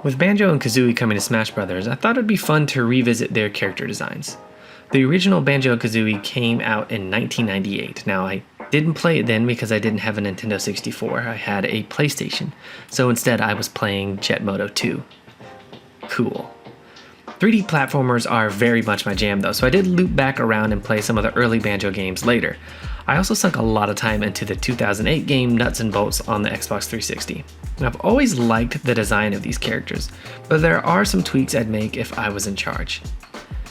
With Banjo and Kazooie coming to Smash Bros., I thought it'd be fun to revisit their character designs. The original Banjo and Kazooie came out in 1998. Now, I didn't play it then because I didn't have a Nintendo 64. I had a PlayStation, so instead I was playing Jet Moto 2. Cool. 3D platformers are very much my jam though, so I did loop back around and play some of the early Banjo games later. I also sunk a lot of time into the 2008 game Nuts and Bolts on the Xbox 360. And I've always liked the design of these characters, but there are some tweaks I'd make if I was in charge.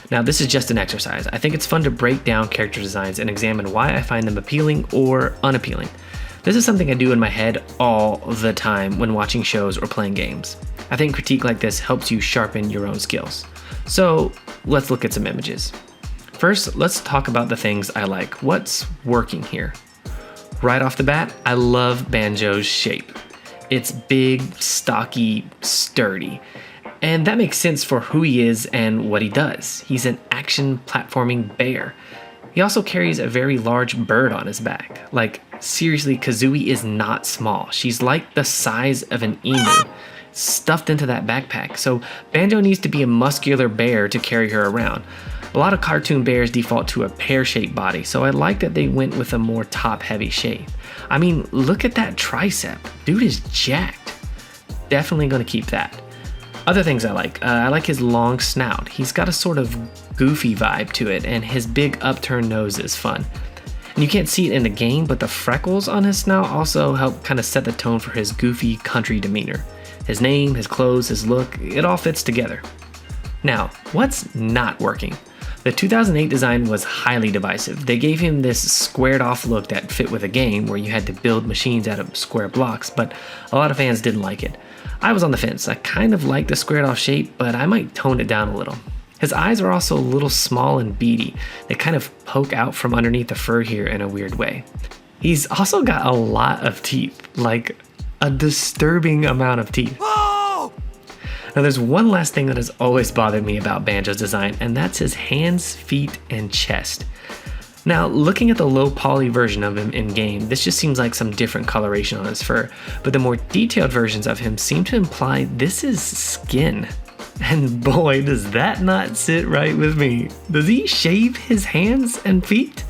Now, this is just an exercise. I think it's fun to break down character designs and examine why I find them appealing or unappealing. This is something I do in my head all the time when watching shows or playing games. I think critique like this helps you sharpen your own skills. So let's look at some images. First, let's talk about the things I like. What's working here? Right off the bat, I love Banjo's shape. It's big, stocky, sturdy. And that makes sense for who he is and what he does. He's an action platforming bear. He also carries a very large bird on his back. Like, seriously, Kazooie is not small. She's like the size of an emu, stuffed into that backpack. So Banjo needs to be a muscular bear to carry her around. A lot of cartoon bears default to a pear-shaped body, so I like that they went with a more top-heavy shape. I mean, look at that tricep. Dude is jacked. Definitely gonna keep that. Other things I like his long snout. He's got a sort of goofy vibe to it, and his big upturned nose is fun. And you can't see it in the game, but the freckles on his snout also help kind of set the tone for his goofy country demeanor. His name, his clothes, his look, it all fits together. Now, what's not working? The 2008 design was highly divisive. They gave him this squared off look that fit with a game where you had to build machines out of square blocks, but a lot of fans didn't like it. I was on the fence. I kind of like the squared off shape, but I might tone it down a little. His eyes are also a little small and beady. They kind of poke out from underneath the fur here in a weird way. He's also got a lot of teeth, like a disturbing amount of teeth. Now there's one last thing that has always bothered me about Banjo's design, and that's his hands, feet, and chest. Now, looking at the low poly version of him in game, this just seems like some different coloration on his fur, but the more detailed versions of him seem to imply this is skin. And boy, does that not sit right with me. Does he shave his hands and feet?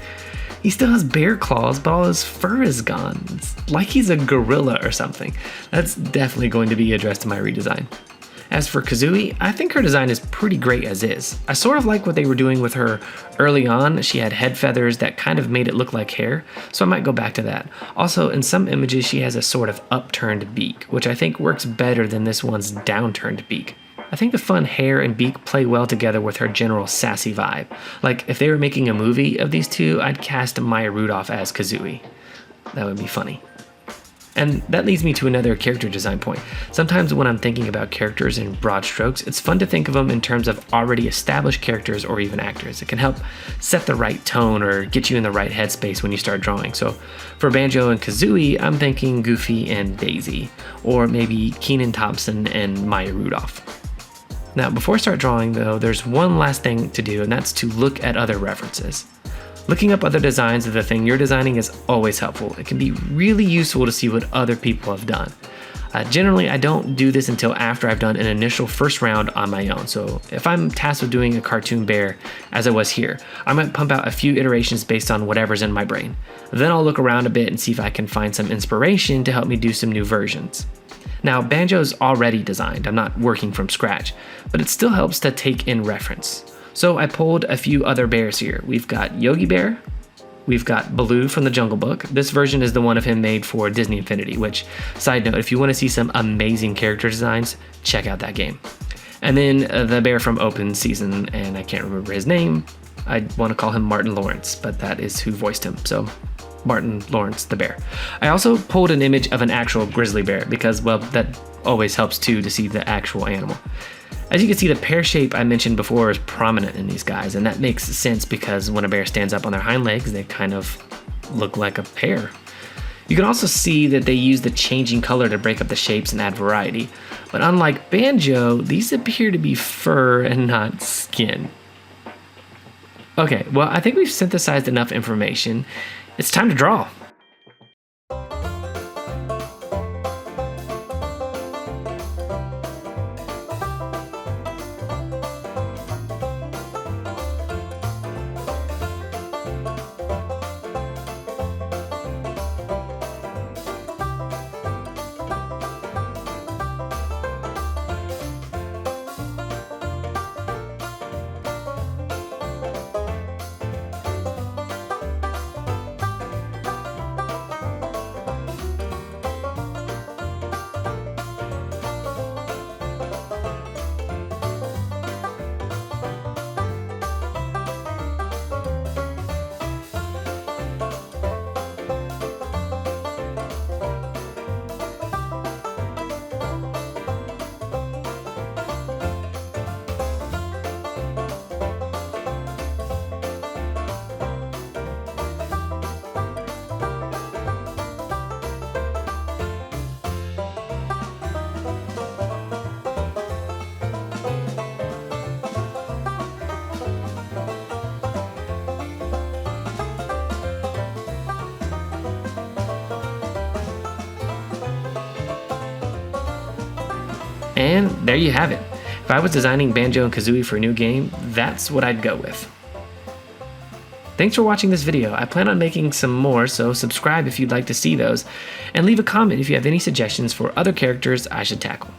He still has bear claws, but all his fur is gone. It's like he's a gorilla or something. That's definitely going to be addressed in my redesign. As for Kazooie, I think her design is pretty great as is. I sort of like what they were doing with her early on. She had head feathers that kind of made it look like hair, so I might go back to that. Also, in some images she has a sort of upturned beak, which I think works better than this one's downturned beak. I think the fun hair and beak play well together with her general sassy vibe. Like, if they were making a movie of these two, I'd cast Maya Rudolph as Kazooie. That would be funny. And that leads me to another character design point. Sometimes when I'm thinking about characters in broad strokes, it's fun to think of them in terms of already established characters or even actors. It can help set the right tone or get you in the right headspace when you start drawing. So for Banjo and Kazooie, I'm thinking Goofy and Daisy, or maybe Kenan Thompson and Maya Rudolph. Now, before I start drawing though, there's one last thing to do, and that's to look at other references. Looking up other designs of the thing you're designing is always helpful. It can be really useful to see what other people have done. Generally, I don't do this until after I've done an initial first round on my own. So if I'm tasked with doing a cartoon bear, as I was here, I might pump out a few iterations based on whatever's in my brain. Then I'll look around a bit and see if I can find some inspiration to help me do some new versions. Now, Banjo's already designed. I'm not working from scratch, but it still helps to take in reference. So I pulled a few other bears here. We've got Yogi Bear, we've got Baloo from the Jungle Book. This version is the one of him made for Disney Infinity, which, side note, if you want to see some amazing character designs, check out that game. And then the bear from Open Season, and I can't remember his name. I want to call him Martin Lawrence, but that is who voiced him. So Martin Lawrence the bear. I also pulled an image of an actual grizzly bear because, well, that always helps too to see the actual animal. As you can see, the pear shape I mentioned before is prominent in these guys, and that makes sense because when a bear stands up on their hind legs, they kind of look like a pear. You can also see that they use the changing color to break up the shapes and add variety. But unlike Banjo, these appear to be fur and not skin. Okay, well, I think we've synthesized enough information. It's time to draw. And there you have it. If I was designing Banjo and Kazooie for a new game, that's what I'd go with. Thanks for watching this video. I plan on making some more, so subscribe if you'd like to see those, and leave a comment if you have any suggestions for other characters I should tackle.